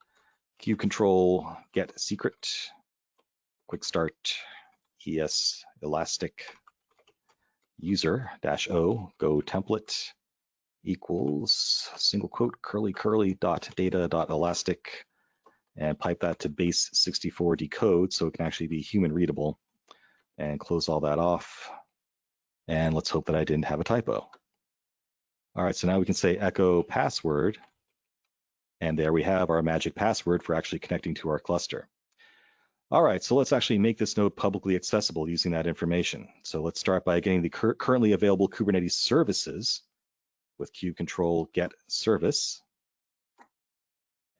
kube control get secret quick start ES elastic user -o go template equals single quote curly dot data dot elastic, and pipe that to base 64 decode so it can actually be human readable, and close all that off. And let's hope that I didn't have a typo. All right, so now we can say echo password, and there we have our magic password for actually connecting to our cluster. All right, so let's actually make this node publicly accessible using that information. So let's start by getting the currently available Kubernetes services with kube control get service.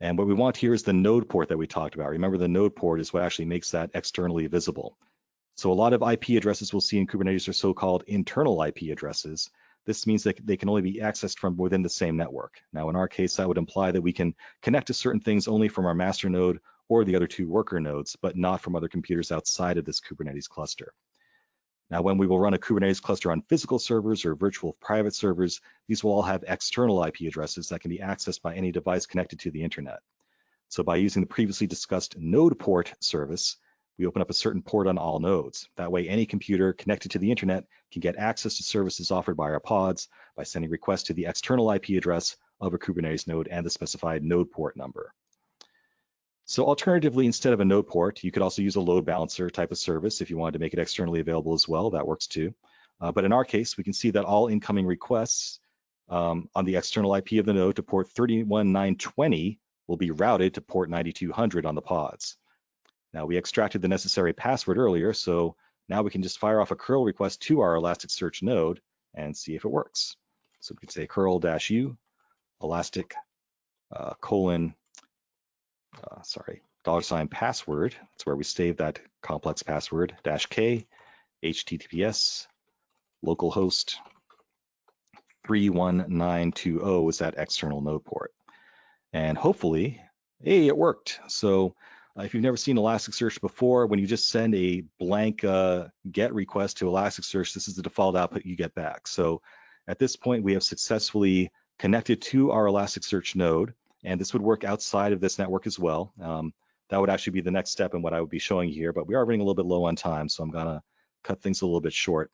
And what we want here is the node port that we talked about. Remember, the node port is what actually makes that externally visible. So a lot of IP addresses we'll see in Kubernetes are so-called internal IP addresses. this means that they can only be accessed from within the same network. Now, in our case, that would imply that we can connect to certain things only from our master node or the other two worker nodes, but not from other computers outside of this Kubernetes cluster. Now, when we will run a Kubernetes cluster on physical servers or virtual private servers, these will all have external IP addresses that can be accessed by any device connected to the internet. So by using the previously discussed node port service, we open up a certain port on all nodes. That way, any computer connected to the internet can get access to services offered by our pods by sending requests to the external IP address of a Kubernetes node and the specified node port number. So alternatively, instead of a node port, you could also use a load balancer type of service if you wanted to make it externally available as well. That works too. But in our case, we can see that all incoming requests on the external IP of the node to port 31920 will be routed to port 9200 on the pods. Now, we extracted the necessary password earlier, so now we can just fire off a curl request to our Elasticsearch node and see if it works. So we could say curl-u elastic $password. That's where we save that complex password, -k, HTTPS, localhost 31920 is that external node port. And hopefully, hey, it worked. So if you've never seen Elasticsearch before, when you just send a blank GET request to Elasticsearch, this is the default output you get back. So at this point, we have successfully connected to our Elasticsearch node, and this would work outside of this network as well. That would actually be the next step in what I would be showing you here, but we are running a little bit low on time, so I'm gonna cut things a little bit short.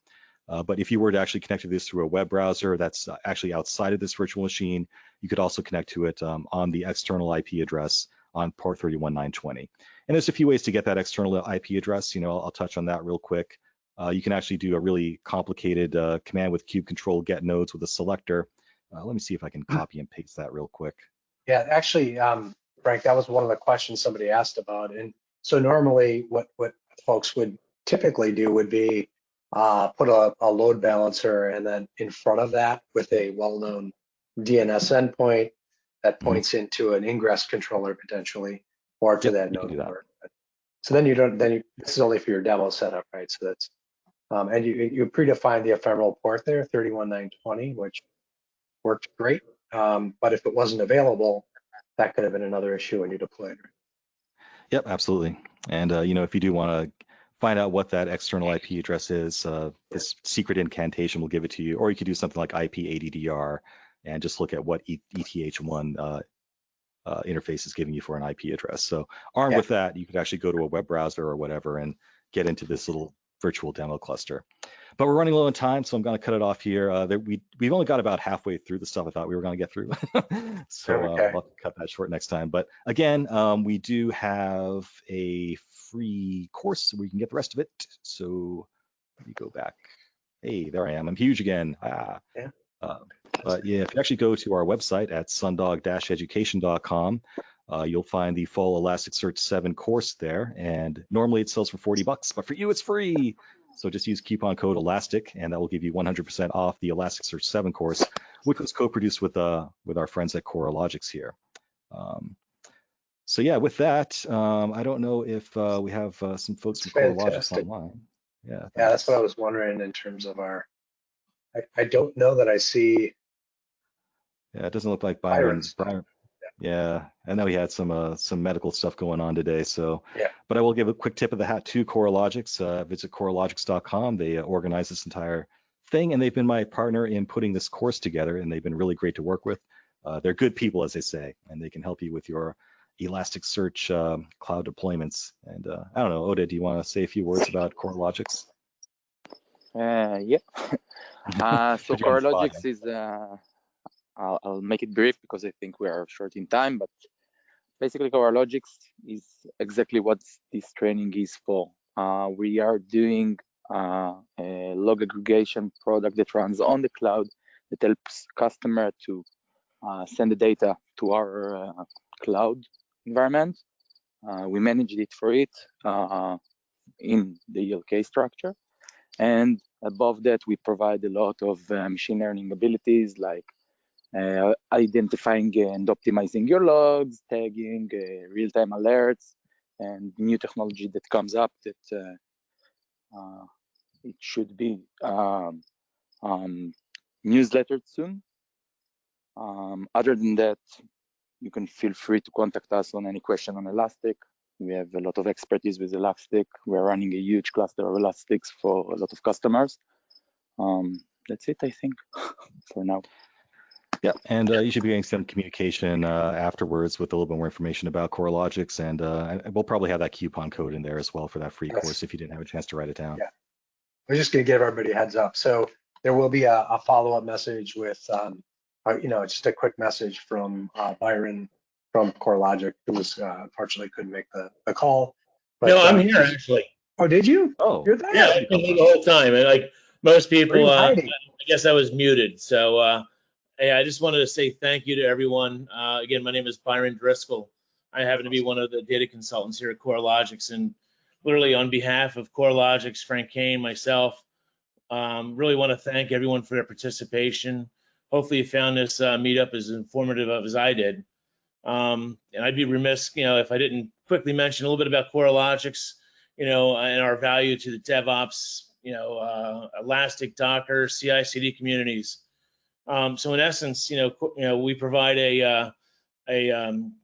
But if you were to actually connect to this through a web browser that's actually outside of this virtual machine, you could also connect to it on the external IP address on port 31920. And there's a few ways to get that external IP address. I'll touch on that real quick. You can actually do a really complicated command with kube control get nodes with a selector. Let me see if I can copy and paste that real quick. Yeah, actually, Frank, that was one of the questions somebody asked about. And so normally what folks would typically do would be put a load balancer and then in front of that with a well-known DNS endpoint that points into an ingress controller potentially, or to that node port. So then this is only for your demo setup, right? So that's, and you predefined the ephemeral port there, 31920, which worked great. But if it wasn't available, that could have been another issue when you deployed. Yep, absolutely. And if you do want to find out what that external IP address is, this secret incantation will give it to you, or you could do something like IP-ADDR and just look at what ETH1 interface is giving you for an IP address. So armed with that, you could actually go to a web browser or whatever and get into this little virtual demo cluster. But we're running low on time, so I'm going to cut it off here. We've only got about halfway through the stuff I thought we were going to get through. So I'll have to cut that short next time. But again, we do have a free course where you can get the rest of it. So let me go back. Hey, there I am. I'm huge again. But yeah, if you actually go to our website at sundog-education.com, you'll find the full Elasticsearch 7 course there. And normally it sells for $40, but for you, it's free. So just use coupon code ELASTIC, and that will give you 100% off the Elasticsearch 7 course, which was co-produced with our friends at CoreLogics here. So yeah, with that, I don't know if we have some folks from CoreLogics online. Yeah, that's what I was wondering in terms of our. I don't know that I see. Yeah, it doesn't look like Byron. Yeah, I know he had some medical stuff going on today. So, but I will give a quick tip of the hat to CoreLogics. Visit CoreLogics.com. They organize this entire thing, and they've been my partner in putting this course together, and they've been really great to work with. They're good people, as they say, and they can help you with your Elasticsearch cloud deployments. And I don't know, Oded, do you want to say a few words about CoreLogics? Yeah. So CoreLogics is. I'll make it brief because I think we are short in time, but basically CoreLogics is exactly what this training is for. We are doing a log aggregation product that runs on the cloud that helps customer to send the data to our cloud environment. We managed it for it in the ELK structure. And above that, we provide a lot of machine learning abilities like identifying and optimizing your logs, tagging, real-time alerts, and new technology that comes up that it should be newsletter soon. Other than that, you can feel free to contact us on any question on Elastic. We have a lot of expertise with Elastic. We're running a huge cluster of Elastics for a lot of customers. That's it, I think, for now. Yeah, and you should be getting some communication afterwards with a little bit more information about CoreLogics, and we'll probably have that coupon code in there as well for that free course if you didn't have a chance to write it down. Yeah, we're just going to give everybody a heads up. So there will be a follow-up message with, just a quick message from Byron from CoreLogic, who was unfortunately couldn't make the call. But, no, I'm here actually. Oh, did you? Oh, you're there. Yeah, I've been here the whole time, and like most people, I guess I was muted. So. Hey, I just wanted to say thank you to everyone. Again, my name is Byron Driscoll. I happen to be one of the data consultants here at CoreLogics, and literally on behalf of CoreLogics, Frank Kane, myself, really want to thank everyone for their participation. Hopefully you found this meetup as informative as I did. And I'd be remiss, if I didn't quickly mention a little bit about CoreLogics, and our value to the DevOps, Elastic, Docker, CI/CD communities. So in essence, we provide a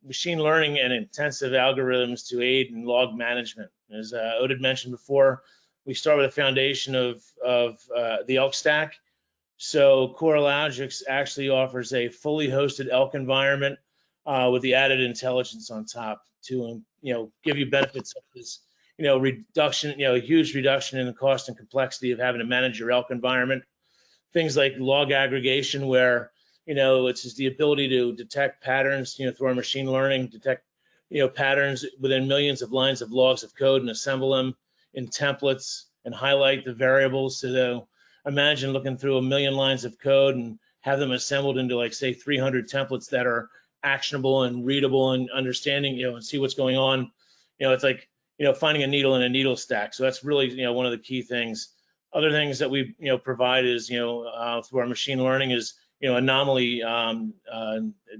machine learning and intensive algorithms to aid in log management. As Oded mentioned before, we start with a foundation of the Elk stack. So CoreLogics actually offers a fully hosted Elk environment with the added intelligence on top to give you benefits such as reduction, a huge reduction in the cost and complexity of having to manage your Elk environment. Things like log aggregation, where it's just the ability to detect patterns, through our machine learning, detect patterns within millions of lines of logs of code and assemble them in templates and highlight the variables. So imagine looking through 1 million lines of code and have them assembled into, like, say 300 templates that are actionable and readable and understanding, and see what's going on. It's like finding a needle in a needle stack. So that's really one of the key things. Other things that we provide is through our machine learning is anomaly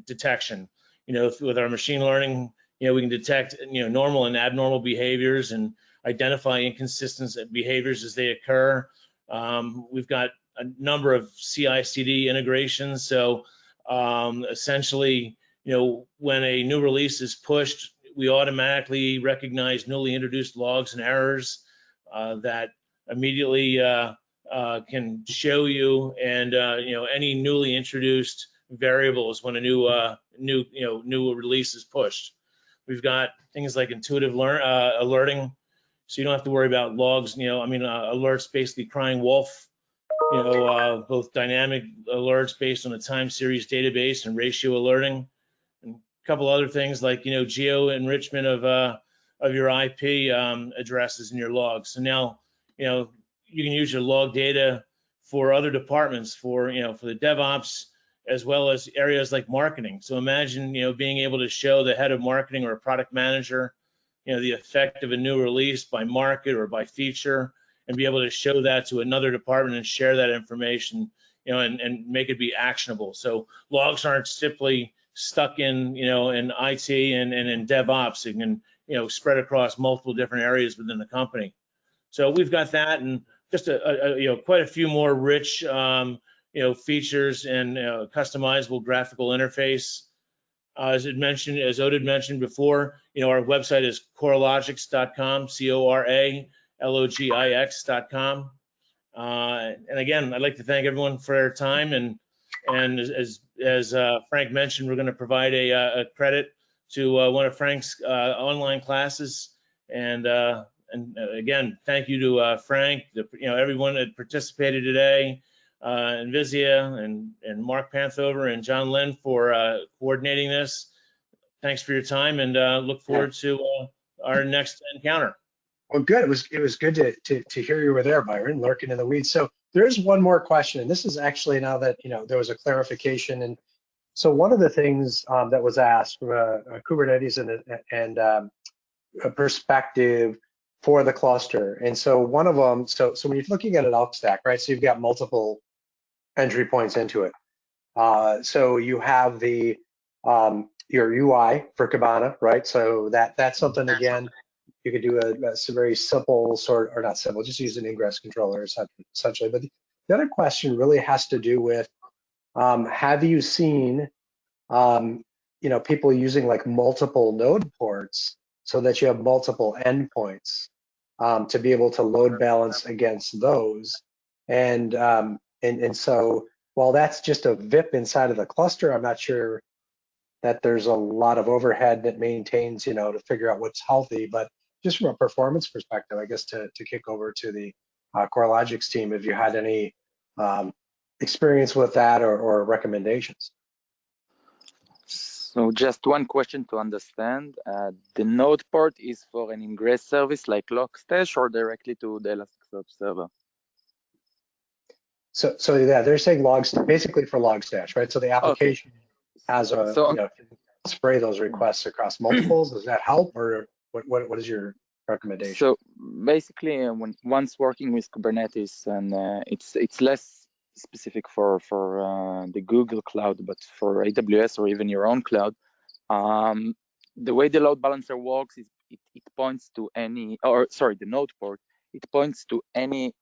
detection. With our machine learning, we can detect normal and abnormal behaviors and identify inconsistent behaviors as they occur. We've got a number of CI/CD integrations. So essentially, when a new release is pushed, we automatically recognize newly introduced logs and errors that immediately can show you, and any newly introduced variables when a new release is pushed. We've got things like intuitive alerting, so you don't have to worry about logs. Alerts basically crying wolf. Both dynamic alerts based on a time series database and ratio alerting, and a couple other things like geo enrichment of your IP addresses in your logs. So now you can use your log data for other departments, for the DevOps, as well as areas like marketing. So imagine being able to show the head of marketing or a product manager the effect of a new release by market or by feature, and be able to show that to another department and share that information, and make it be actionable. So logs aren't simply stuck in in IT and in DevOps. It can spread across multiple different areas within the company. So we've got that, and just quite a few more rich features and customizable graphical interface. As Oded mentioned before, our website is CoreLogics.com, CoreLogix.com. And again, I'd like to thank everyone for their time, and as Frank mentioned, we're going to provide a credit to one of Frank's online classes. And again, thank you to Frank, everyone that participated today, and Vizia and Mark Panthover and John Lynn for coordinating this. Thanks for your time, and look forward to our next encounter. Well, good. It was good to hear you were there, Byron, lurking in the weeds. So there's one more question, and this is actually now that there was a clarification. And so one of the things that was asked from a Kubernetes and a perspective for the cluster. And so one of them, so when you're looking at an Elk stack, right? So you've got multiple entry points into it. So you have the your UI for Kibana, right? So that's something, again, you could do a very simple sort, or not simple, just use an ingress controller essentially. But the other question really has to do with, have you seen, people using like multiple node ports so that you have multiple endpoints to be able to load balance against those? And so while that's just a VIP inside of the cluster, I'm not sure that there's a lot of overhead that maintains, to figure out what's healthy. But just from a performance perspective, I guess to kick over to the CoreLogics team, if you had any experience with that or recommendations. So just one question to understand. The node port is for an ingress service like Logstash or directly to the Elasticsearch server? So yeah, they're saying basically for Logstash, right? So the application has spray those requests across multiples. Does that help, or what is your recommendation? So basically, once working with Kubernetes, and it's less specific for the Google cloud, but for AWS or even your own cloud, the way the load balancer works is it points to the node port. It points to any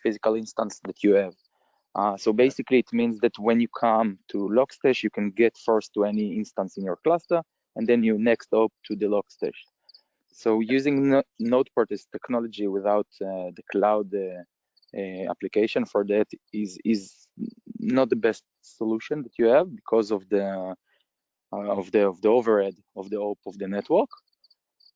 physical instance that you have. So basically, it means that when you come to Logstash, you can get first to any instance in your cluster, and then you next up to the Logstash. So using node port as technology without the cloud application for that is not the best solution that you have because of the overhead of the OP of the network.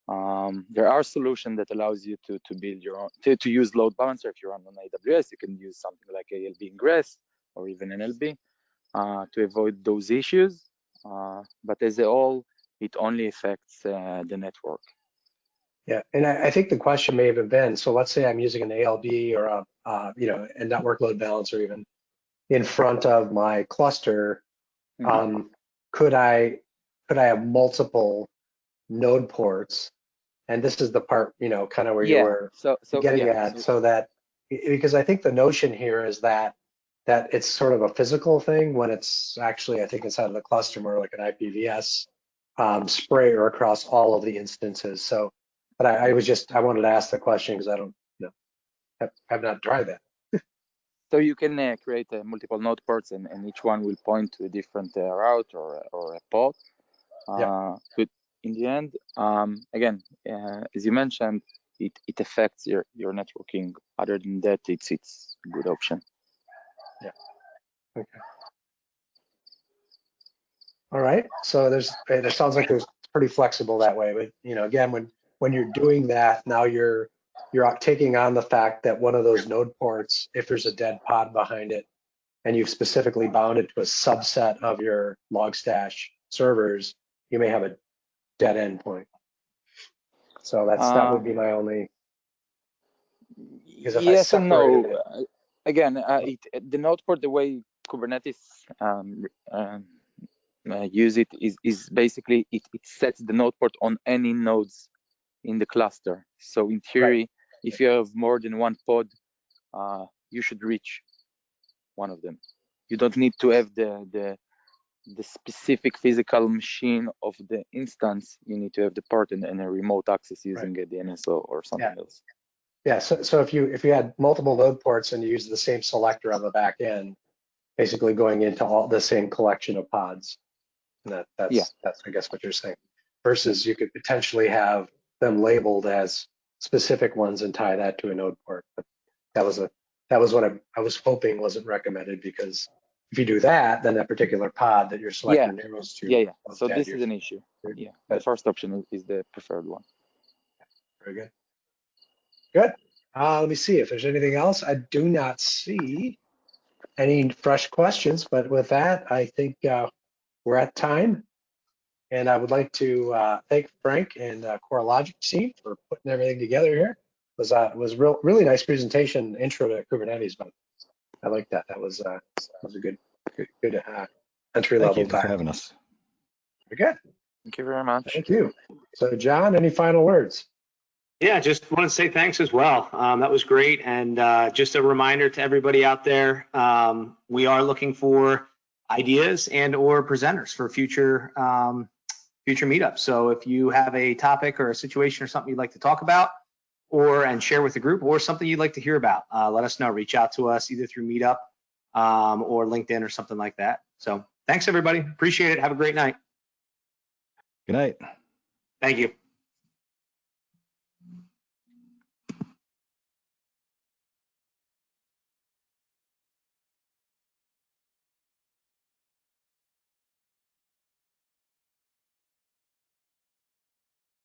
There are solutions that allows you to build your own, to use load balancer. If you run on AWS, you can use something like ALB Ingress or even NLB to avoid those issues. But as a whole, it only affects the network. Yeah, and I think the question may have been, so let's say I'm using an ALB or a network load balancer even in front of my cluster. Could I have multiple node ports? And this is the part, kind of where you were getting at, so that, because I think the notion here is that it's sort of a physical thing when it's actually, I think inside of the cluster more like an IPVS sprayer across all of the instances. So, but I wanted to ask the question because I don't have not tried that. So you can create multiple node ports, and each one will point to a different route or a port. But in the end, again, as you mentioned, it affects your networking. Other than that, it's a good option. Yeah. Okay. All right. So it sounds like it's pretty flexible that way. But again, when you're doing that, now you're taking on the fact that one of those node ports, if there's a dead pod behind it, and you've specifically bound it to a subset of your Logstash servers, you may have a dead endpoint. So that would be my only. Yes and no. Again, the node port, the way Kubernetes use it is basically it sets the node port on any nodes in the cluster. So in theory, if you have more than one pod, you should reach one of them. You don't need to have the specific physical machine of the instance. You need to have the port and a remote access using a DNS or something else. Yeah. So if you had multiple node ports and you use the same selector on the back end, basically going into all the same collection of pods, and that's I guess what you're saying. Versus you could potentially have them labeled as specific ones and tie that to a node port. But that was what I was hoping wasn't recommended, because if you do that, then that particular pod that your selector narrows to. Yeah. So this is an issue. Yeah. The first option is the preferred one. Very good. Good. Let me see if there's anything else. I do not see any fresh questions, but with that, I think we're at time. And I would like to thank Frank and CoreLogics team for putting everything together here. It was really nice presentation, intro to Kubernetes, but I like that. That was a good entry level. Thank you for having us. Very good. Thank you very much. Thank you. So John, any final words? Yeah, just want to say thanks as well. That was great. And just a reminder to everybody out there, we are looking for ideas and or presenters for future meetups. So if you have a topic or a situation or something you'd like to talk about, and share with the group, or something you'd like to hear about. Let us know. Reach out to us either through Meetup or LinkedIn or something like that. So thanks, everybody. Appreciate it. Have a great night. Good night. Thank you.